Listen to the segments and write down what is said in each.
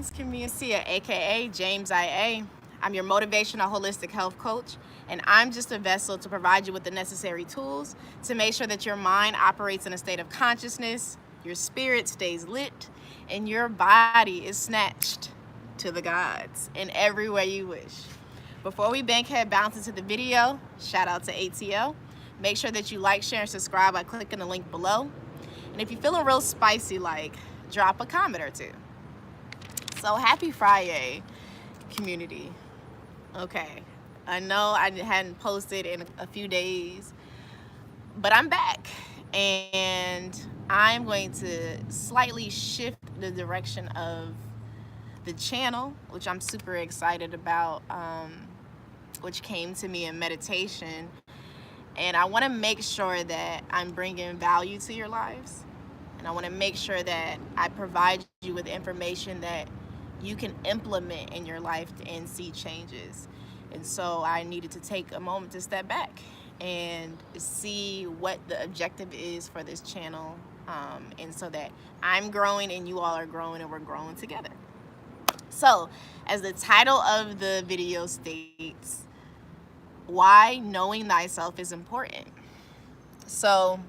Greetings, Kemunity, aka James IA. I'm your motivational holistic health coach, and I'm just a vessel to provide you with the necessary tools to make sure that your mind operates in a state of consciousness, your spirit stays lit, and your body is snatched to the gods in every way you wish. Before we bankhead bounce into the video, shout out to ATL. Make sure that you like, share, and subscribe by clicking the link below. And if you're feeling real spicy, drop a comment or two. So happy Friday, community. Okay, I know I hadn't posted in a few days, but I'm back, and I'm going to slightly shift the direction of the channel, which I'm super excited about, which came to me in meditation. And I want to make sure that I'm bringing value to your lives. And I want to make sure that I provide you with information that you can implement in your life and see changes. And so I needed to take a moment to step back and see what the objective is for this channel. And so that I'm growing and you all are growing and we're growing together. So as the title of the video states, why knowing thyself is important. So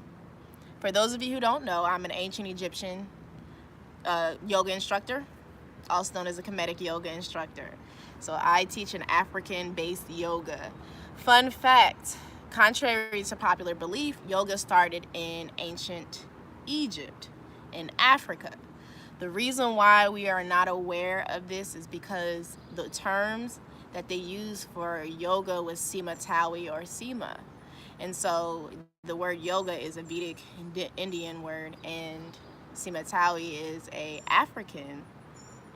for those of you who don't know, I'm an ancient Egyptian yoga instructor, also known as a Kemetic yoga instructor. So I teach an African-based yoga. Fun fact, contrary to popular belief, yoga started in ancient Egypt, in Africa. The reason why we are not aware of this is because the terms that they use for yoga was Simatawi or Sima. And so the word yoga is a Vedic Indian word, and Simatawi is a African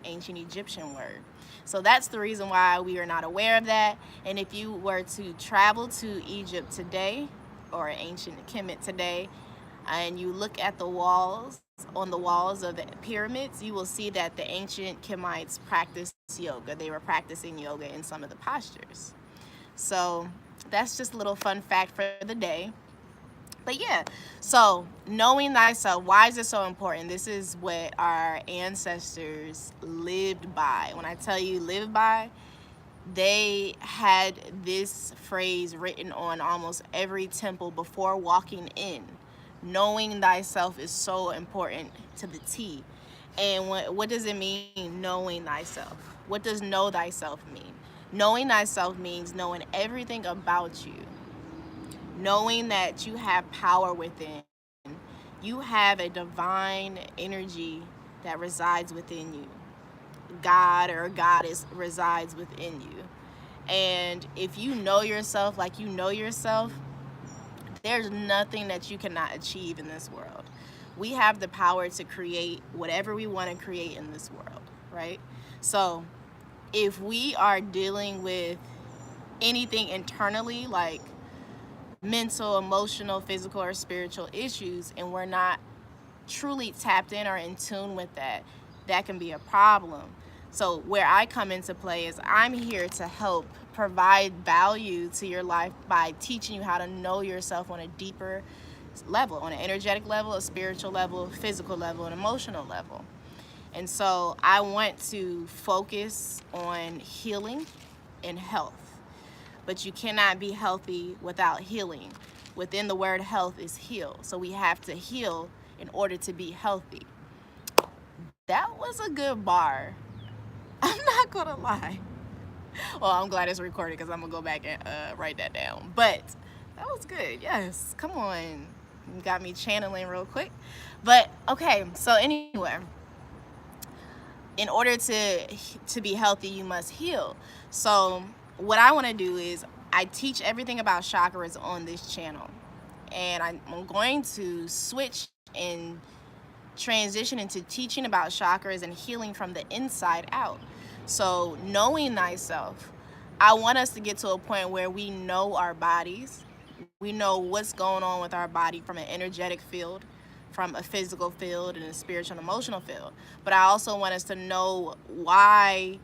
ancient Egyptian word. So that's the reason why we are not aware of that. And if you were to travel to Egypt today, or ancient Kemet today, and you look at the walls, on the walls of the pyramids, you will see that the ancient Kemites practiced yoga. They were practicing yoga in some of the postures. So that's just a little fun fact for the day. But yeah, so knowing thyself, why is it so important? This is what our ancestors lived by. When I tell you live by, they had this phrase written on almost every temple before walking in. Knowing thyself is so important to the T. And what does it mean, knowing thyself? What does know thyself mean? Knowing thyself means knowing everything about you. Knowing that you have power within. You have a divine energy that resides within you. God or goddess resides within you. And if you know yourself like you know yourself, there's nothing that you cannot achieve in this world. We have the power to create whatever we want to create in this world, right? So if we are dealing with anything internally, like mental, emotional, physical, or spiritual issues, and we're not truly tapped in or in tune with that, that can be a problem. So where I come into play is I'm here to help provide value to your life by teaching you how to know yourself on a deeper level, on an energetic level, a spiritual level, physical level, and emotional level. And so I want to focus on healing and health. But you cannot be healthy without healing. Within the word health is heal. So we have to heal in order to be healthy. That was a good bar. I'm not gonna lie. Well, I'm glad it's recorded because I'm gonna go back and write that down. But that was good. Yes, come on. You got me channeling real quick. But okay, so anyway, in order to be healthy, you must heal. So what I want to do is I teach everything about chakras on this channel, and I'm going to switch and transition into teaching about chakras and healing from the inside out. So knowing thyself, I want us to get to a point where we know our bodies. We know what's going on with our body from an energetic field, from a physical field, and a spiritual and emotional field. But I also want us to know why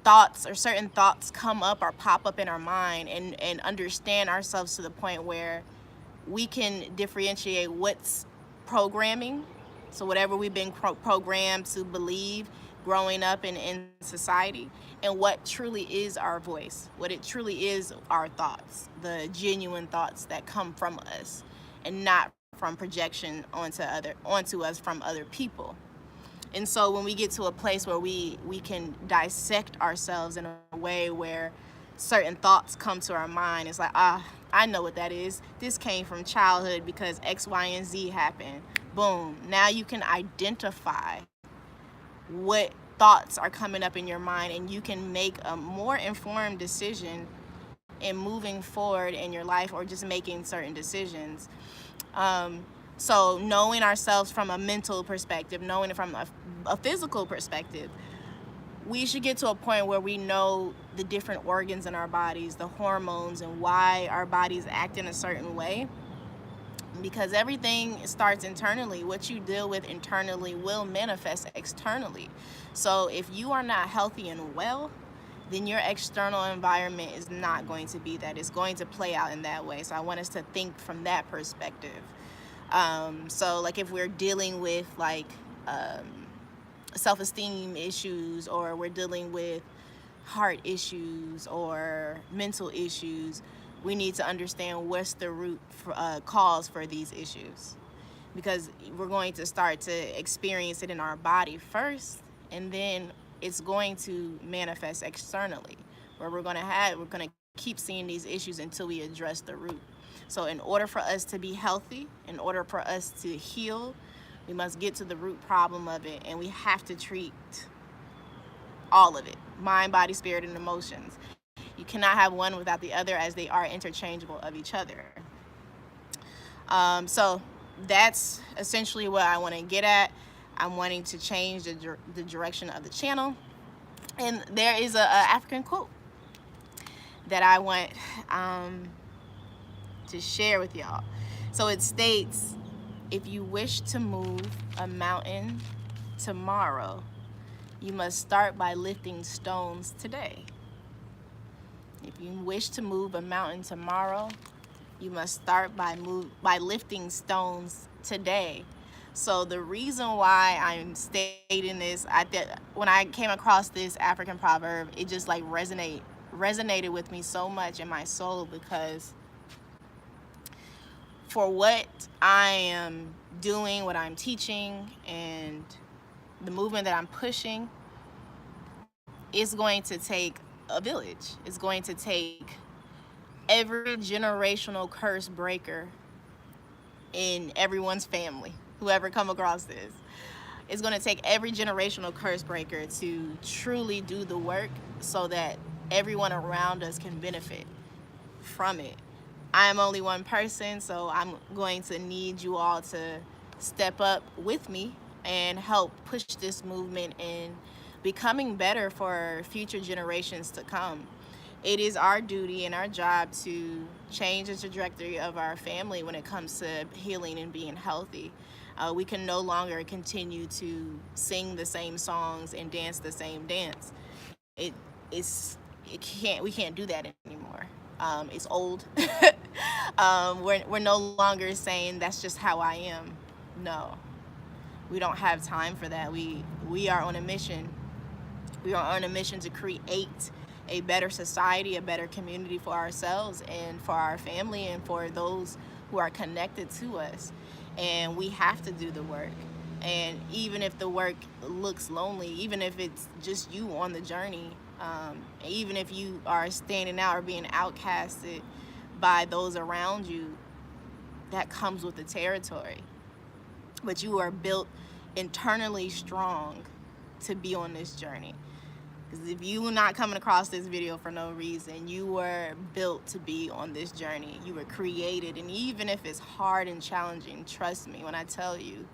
thoughts or certain thoughts come up or pop up in our mind, and understand ourselves to the point where we can differentiate what's programming. So whatever we've been programmed to believe, growing up in society, and what truly is our voice, what it truly is our thoughts, the genuine thoughts that come from us and not from projection onto us from other people. And so when we get to a place where we can dissect ourselves in a way where certain thoughts come to our mind, it's like, I know what that is. This came from childhood because X, Y, and Z happened. Boom. Now you can identify what thoughts are coming up in your mind, and you can make a more informed decision in moving forward in your life or just making certain decisions. So knowing ourselves from a mental perspective, knowing it from a physical perspective, we should get to a point where we know the different organs in our bodies, the hormones, and why our bodies act in a certain way. Because everything starts internally. What you deal with internally will manifest externally. So if you are not healthy and well, then your external environment is not going to be that. It's going to play out in that way. So I want us to think from that perspective. So like if we're dealing with like self-esteem issues, or we're dealing with heart issues or mental issues, we need to understand what's the root cause for these issues, because we're going to start to experience it in our body first, and then it's going to manifest externally, where we're going to keep seeing these issues until we address the root. So in order for us to be healthy, in order for us to heal, we must get to the root problem of it, and we have to treat all of it: mind, body, spirit, and emotions. You cannot have one without the other, as they are interchangeable of each other. So that's essentially what I want to get at. I'm wanting to change the direction of the channel. And there is a African quote that I want to share with y'all. So it states, if you wish to move a mountain tomorrow, you must start by lifting stones today. If you wish to move a mountain tomorrow, you must start by lifting stones today. So the reason why I'm stating this, when I came across this African proverb, it just like resonated with me so much in my soul, because for what I am doing, what I'm teaching, and the movement that I'm pushing, it's going to take a village. It's going to take every generational curse breaker in everyone's family, whoever come across this. It's going to take every generational curse breaker to truly do the work so that everyone around us can benefit from it. I am only one person, so I'm going to need you all to step up with me and help push this movement in becoming better for future generations to come. It is our duty and our job to change the trajectory of our family when it comes to healing and being healthy. We can no longer continue to sing the same songs and dance the same dance. We can't do that anymore. It's old. We're no longer saying that's just how I am. No, we don't have time for that. We are on a mission. We are on a mission to create a better society, a better community for ourselves and for our family and for those who are connected to us. And we have to do the work. And even if the work looks lonely, even if it's just you on the journey, even if you are standing out or being outcasted by those around you, that comes with the territory. But you are built internally strong to be on this journey. Because if you were not coming across this video for no reason, you were built to be on this journey. You were created, and even if it's hard and challenging, trust me when I tell you,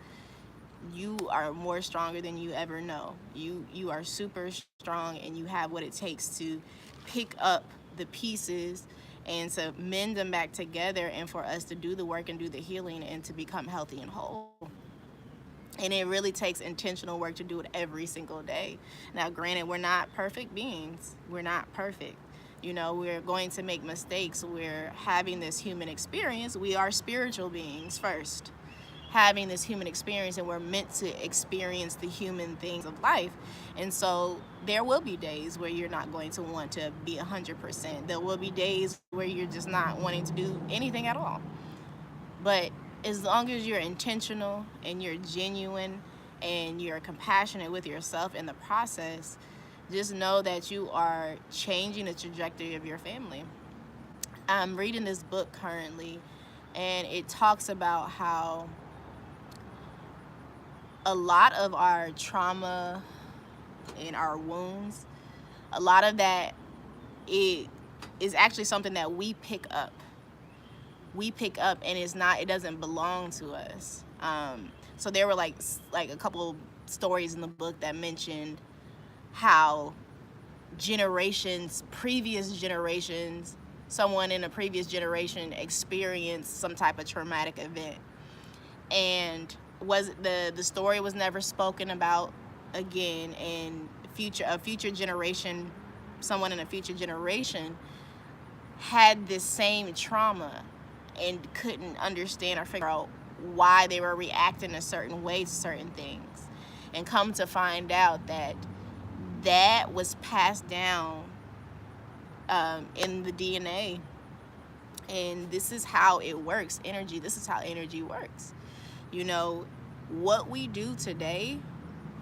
you are more stronger than you ever know. You are super strong, and you have what it takes to pick up the pieces and to mend them back together, and for us to do the work and do the healing and to become healthy and whole. And it really takes intentional work to do it every single day. Now, granted, we're not perfect beings. We're not perfect. You know, we're going to make mistakes. We're having this human experience. We are spiritual beings first. having this human experience, and we're meant to experience the human things of life. And so there will be days where you're not going to want to be 100%. There will be days where you're just not wanting to do anything at all. But as long as you're intentional and you're genuine and you're compassionate with yourself in the process, just know that you are changing the trajectory of your family. I'm reading this book currently, and it talks about how a lot of our trauma and our wounds, a lot of that, it is actually something that we pick up. We pick up, and it doesn't belong to us. So there were like a couple stories in the book that mentioned how previous generations, someone in a previous generation experienced some type of traumatic event, and the story was never spoken about again, and a future generation, someone in a future generation had this same trauma and couldn't understand or figure out why they were reacting a certain way to certain things, and come to find out that was passed down in the DNA. And this is how it works. This is how energy works. You know, what we do today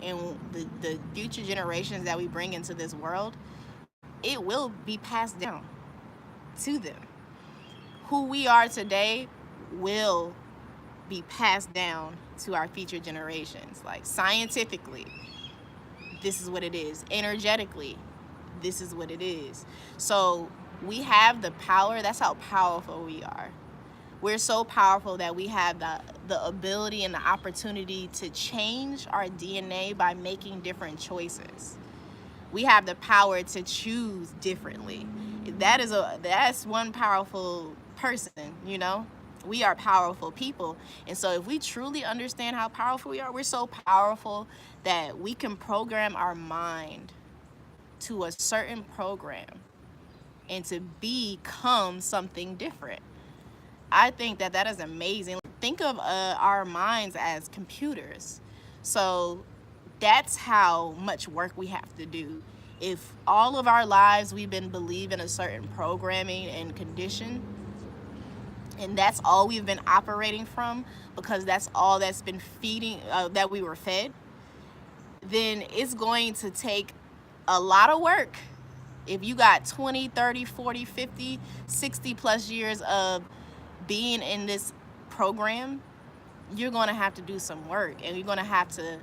and the future generations that we bring into this world, it will be passed down to them. Who we are today will be passed down to our future generations. Like, scientifically, this is what it is. Energetically, this is what it is. So we have the power. That's how powerful we are. We're so powerful that we have the ability and the opportunity to change our DNA by making different choices. We have the power to choose differently. That's one powerful person, you know? We are powerful people. And so if we truly understand how powerful we are, we're so powerful that we can program our mind to a certain program and to become something different. I think that is amazing. Think of our minds as computers. So that's how much work we have to do. If all of our lives we've been believing a certain programming and condition, and that's all we've been operating from, because that's all that's been feeding, that we were fed, then it's going to take a lot of work. If you got 20, 30, 40, 50, 60 plus years of being in this program, you're going to have to do some work, and you're going to have to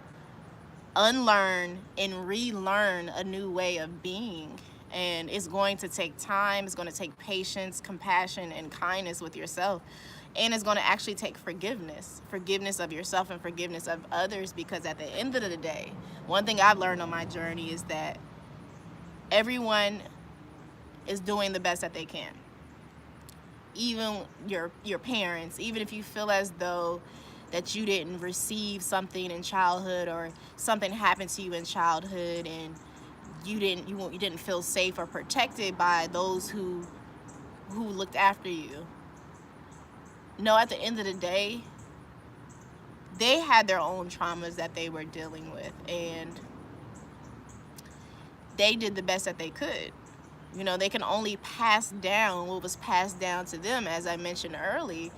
unlearn and relearn a new way of being. And it's going to take time. It's going to take patience, compassion, and kindness with yourself. And it's going to actually take forgiveness of yourself and forgiveness of others, because at the end of the day, one thing I've learned on my journey is that everyone is doing the best that they can. Even your parents, even if you feel as though that you didn't receive something in childhood, or something happened to you in childhood and you didn't feel safe or protected by those who looked after you. No, at the end of the day, they had their own traumas that they were dealing with, and they did the best that they could. You know, they can only pass down what was passed down to them. As I mentioned early,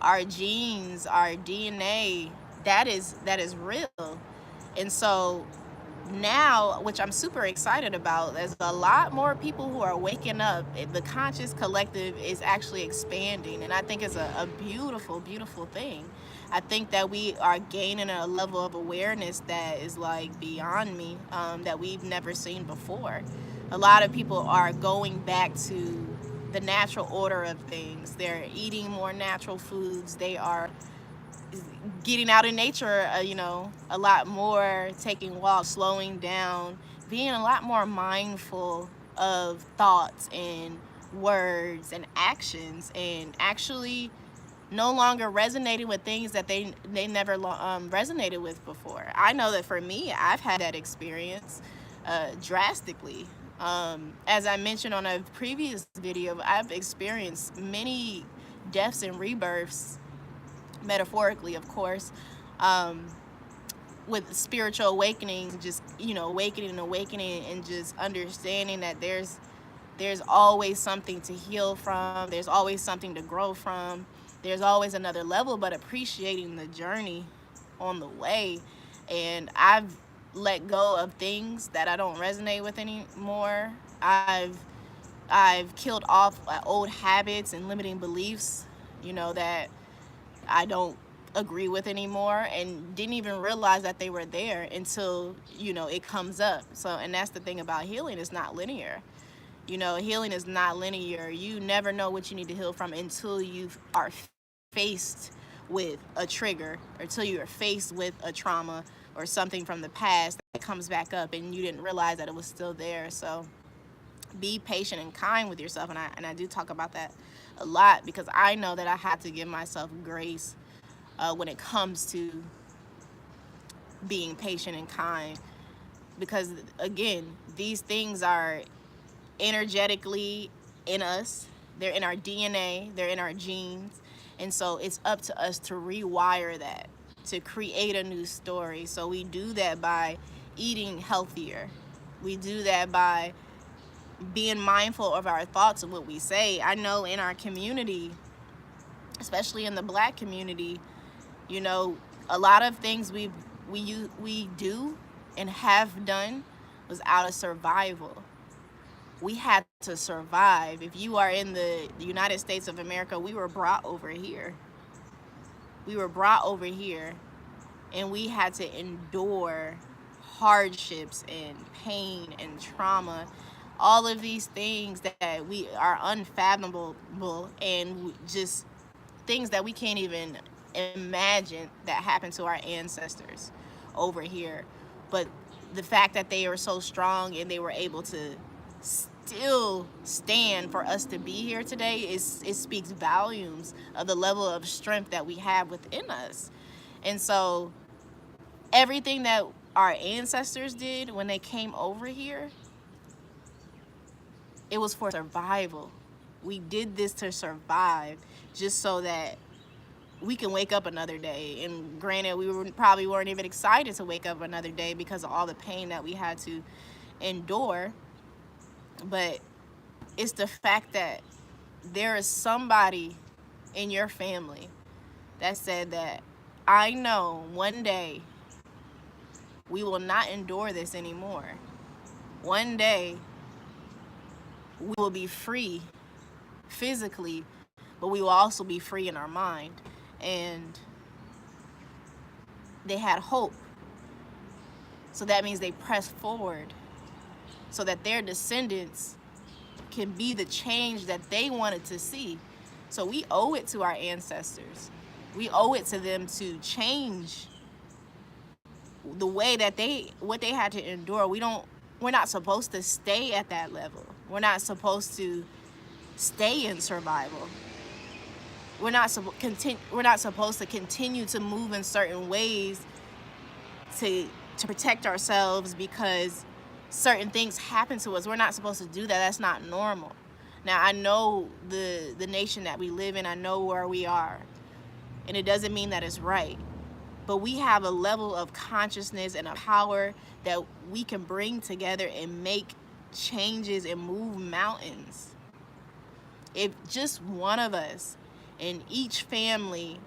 our genes, our DNA, that is real. And so now, which I'm super excited about, there's a lot more people who are waking up. The conscious collective is actually expanding, and I think it's a beautiful, beautiful thing. I think that we are gaining a level of awareness that is like beyond me, that we've never seen before. A lot of people are going back to the natural order of things. They're eating more natural foods. They are getting out in nature, a lot more, taking walks, slowing down, being a lot more mindful of thoughts and words and actions, and actually no longer resonating with things that they never resonated with before. I know that for me, I've had that experience drastically. As I mentioned on a previous video, I've experienced many deaths and rebirths metaphorically, of course, um, with spiritual awakening, just, awakening and just understanding that there's always something to heal from, there's always something to grow from, there's always another level, but appreciating the journey on the way. And I've let go of things that I don't resonate with anymore. I've killed off old habits and limiting beliefs, that I don't agree with anymore, and didn't even realize that they were there until, it comes up. So, and that's the thing about healing, it's not linear. Healing is not linear. You never know what you need to heal from until you are faced with a trigger, or until you are faced with a trauma or something from the past that comes back up and you didn't realize that it was still there. So be patient and kind with yourself, and I do talk about that a lot, because I know that I have to give myself grace when it comes to being patient and kind, because again, these things are energetically in us, they're in our DNA, they're in our genes, and so it's up to us to rewire that, to create a new story. So we do that by eating healthier, we do that by being mindful of our thoughts and what we say. I know in our community, especially in the Black community, a lot of things we do and have done was out of survival. We had to survive. If you are in the United States of America, we were brought over here. We were brought over here, and we had to endure hardships and pain and trauma, all of these things that we are unfathomable, and just things that we can't even imagine that happened to our ancestors over here. But the fact that they were so strong and they were able to still stand for us to be here today, it speaks volumes of the level of strength that we have within us. And so everything that our ancestors did when they came over here, it was for survival. We did this to survive, just so that we can wake up another day. And granted, probably weren't even excited to wake up another day because of all the pain that we had to endure. But it's the fact that there is somebody in your family that said that, I know one day we will not endure this anymore. One day we will be free physically, but we will also be free in our mind. And they had hope. So that means they pressed forward so that their descendants can be the change that they wanted to see. So we owe it to our ancestors. We owe it to them to change the way that what they had to endure. We're not supposed to stay at that level. We're not supposed to stay in survival. We're not supposed to continue to move in certain ways to protect ourselves because certain things happen to us. We're not supposed to do that. That's not normal. Now, I know the nation that we live in. I know where we are. And it doesn't mean that it's right. But we have a level of consciousness and a power that we can bring together and make changes and move mountains. If just one of us in each family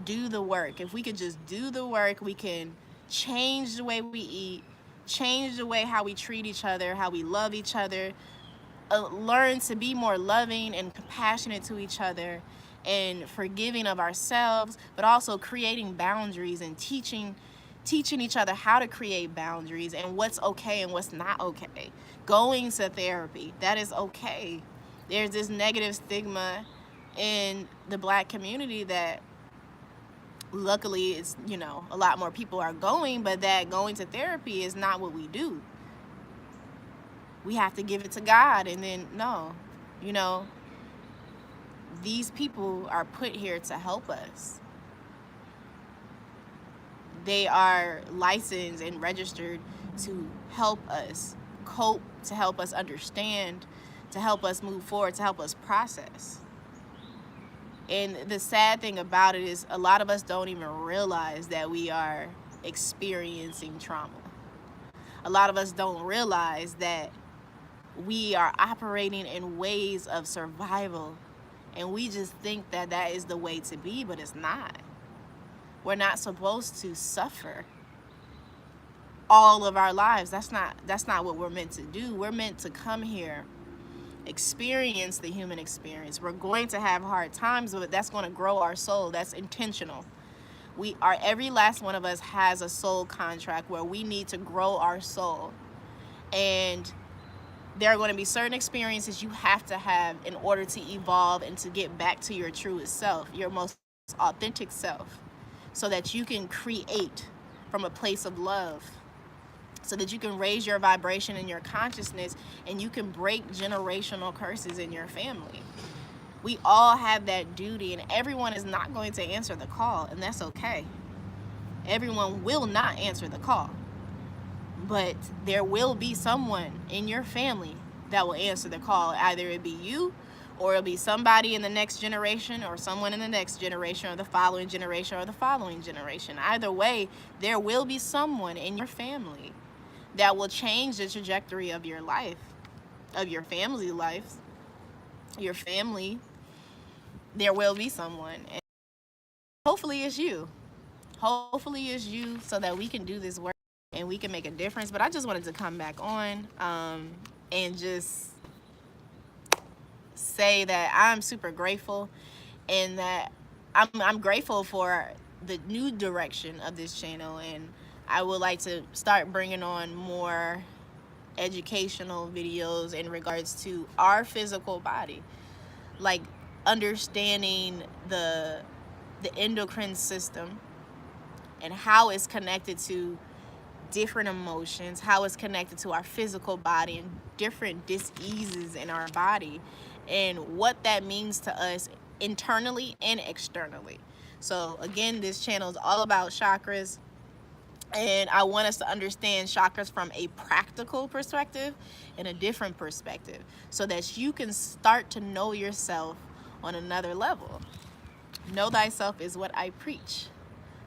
do the work, if we could just do the work, we can change the way we eat, change the way how we treat each other, how we love each other, learn to be more loving and compassionate to each other, and forgiving of ourselves, but also creating boundaries and teaching each other how to create boundaries and what's okay and what's not okay. Going to therapy, that is okay. There's this negative stigma in the Black community that luckily it's, a lot more people are going, but that going to therapy is not what we do. We have to give it to God, and then no, these people are put here to help us. They are licensed and registered to help us cope, to help us understand, to help us move forward, to help us process. And the sad thing about it is a lot of us don't even realize that we are experiencing trauma. A lot of us don't realize that we are operating in ways of survival, and we just think that that is the way to be, but it's not. We're not supposed to suffer all of our lives. That's not what we're meant to do. We're meant to come here, experience the human experience. We're going to have hard times, but that's going to grow our soul. That's intentional. Every last one of us has a soul contract where we need to grow our soul. And there are going to be certain experiences you have to have in order to evolve and to get back to your truest self, your most authentic self, so that you can create from a place of love, so that you can raise your vibration and your consciousness, and you can break generational curses in your family. We all have that duty, and everyone is not going to answer the call, and that's okay. Everyone will not answer the call, but there will be someone in your family that will answer the call. Either it be you, or it'll be somebody in the next generation, or someone in the next generation, or the following generation, or the following generation. Either way, there will be someone in your family that will change the trajectory of your life, of your family life, your family. There will be someone, and hopefully it's you. Hopefully it's you, so that we can do this work and we can make a difference. But I just wanted to come back on and just say that I'm super grateful, and that I'm grateful for the new direction of this channel, and I would like to start bringing on more educational videos in regards to our physical body, like understanding the endocrine system and how it's connected to different emotions, how it's connected to our physical body and different diseases in our body, and what that means to us internally and externally. So again, this channel is all about chakras, and I want us to understand chakras from a practical perspective and a different perspective, so that you can start to know yourself on another level. Know thyself is what I preach.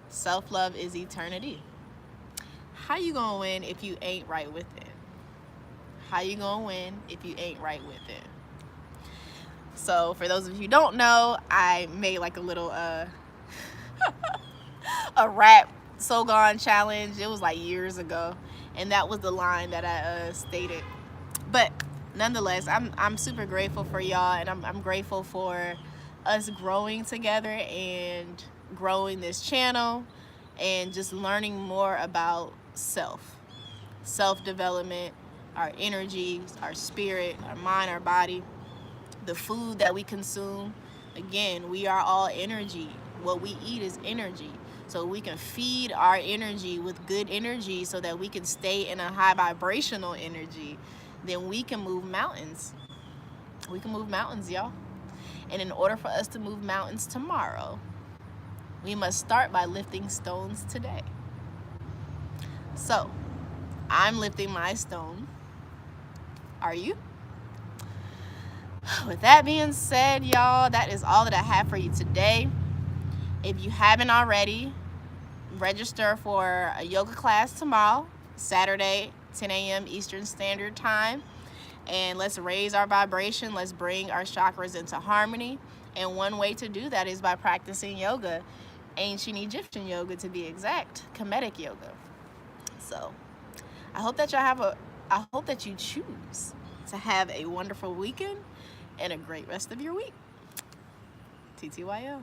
Self-love is eternity. How you gonna win if you ain't right with it? How you gonna win if you ain't right with it? So for those of you who don't know, I made like a little a rap Sogon challenge. It was like years ago, and that was the line that I stated. But nonetheless, I'm super grateful for y'all, and I'm grateful for us growing together and growing this channel, and just learning more about self-development, our energy, our spirit, our mind, our body, the food that we consume. Again, we are all energy. What we eat is energy. So we can feed our energy with good energy, so that we can stay in a high vibrational energy. Then we can move mountains. We can move mountains, y'all. And in order for us to move mountains tomorrow, we must start by lifting stones today. So I'm lifting my stone. Are you? With that being said, y'all, that is all that I have for you today. If you haven't already, register for a yoga class tomorrow, Saturday, 10 a.m. Eastern Standard Time. And let's raise our vibration. Let's bring our chakras into harmony. And one way to do that is by practicing yoga, ancient Egyptian yoga to be exact, Kemunity yoga. So I hope that I hope that you choose to have a wonderful weekend and a great rest of your week. TTYL.